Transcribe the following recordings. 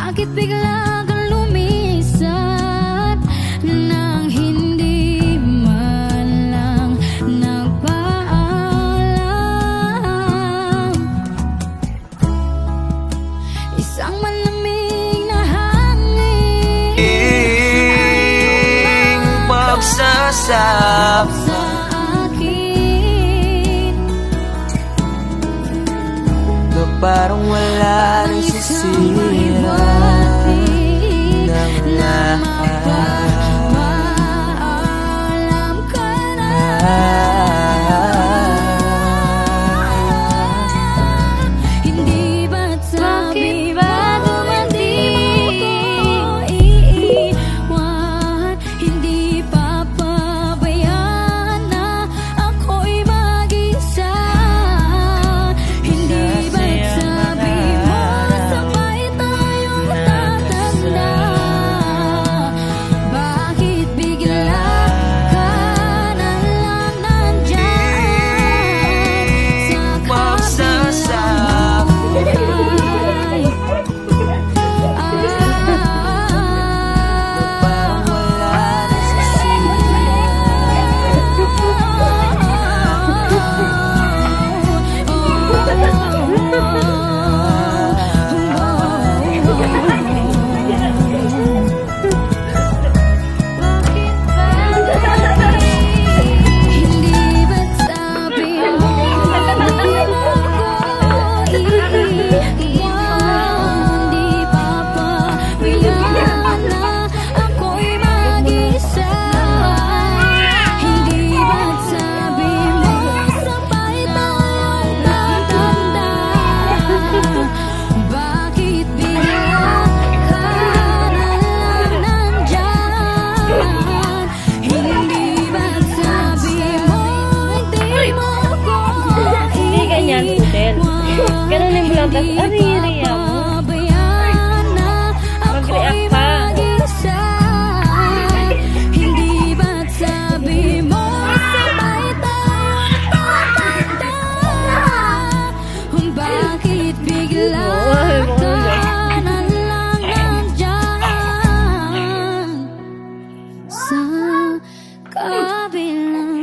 Bakit bigla kang lumisan nang hindi man lang nagpaalam? Isang malamig na hangin ay pagsasap sa akin, na parang wala nang sisira ng lahat. maalam ka na. Hindi ba't sabi ba dumating mo ko iiwan? Hindi papabayaan na ako'y mag-isa. Hindi ba't sabi mo sabay tayong tatanda? Bakit bigla ka na lang nandyan sa Pagsasap buhay? parang wala nang sisira. Hindi ba't sabi mo hindi papabayaan na ako'y mag-isa? Hindi ba't sabi mo sabay tayong tatanda? Bakit bigla ka na lang nandyan? Hindi ba't sabi mo hindi mo ko Hindi ganyan, Del. Ganunin mo lang, tas aririya mo. papabayaan na ako'y Mag-react ka. mag-isa? Hindi ba't sabi mo sabay tayong tatanda? Bakit bigla ka na lang nandyan sa kabilang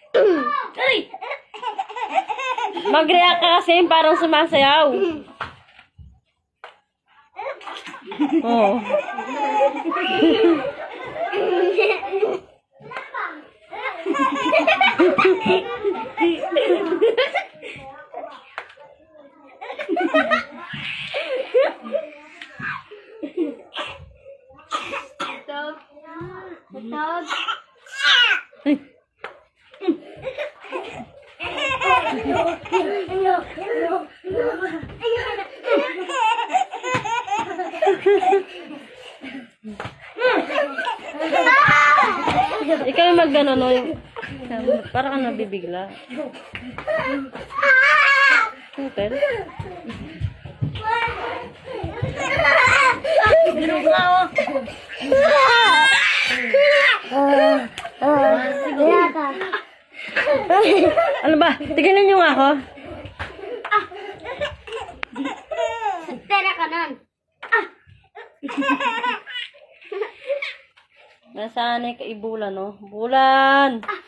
buhay? Mag-react ka kasi parang sumasayaw. Oo. Ikaw yung mag-ano, no? Parang ka nabibigla. Hotel? Ano ba? Tignan niyo nga ako. Tera ka nun. Nasanay ka ibulan, no? Bulan! Ah!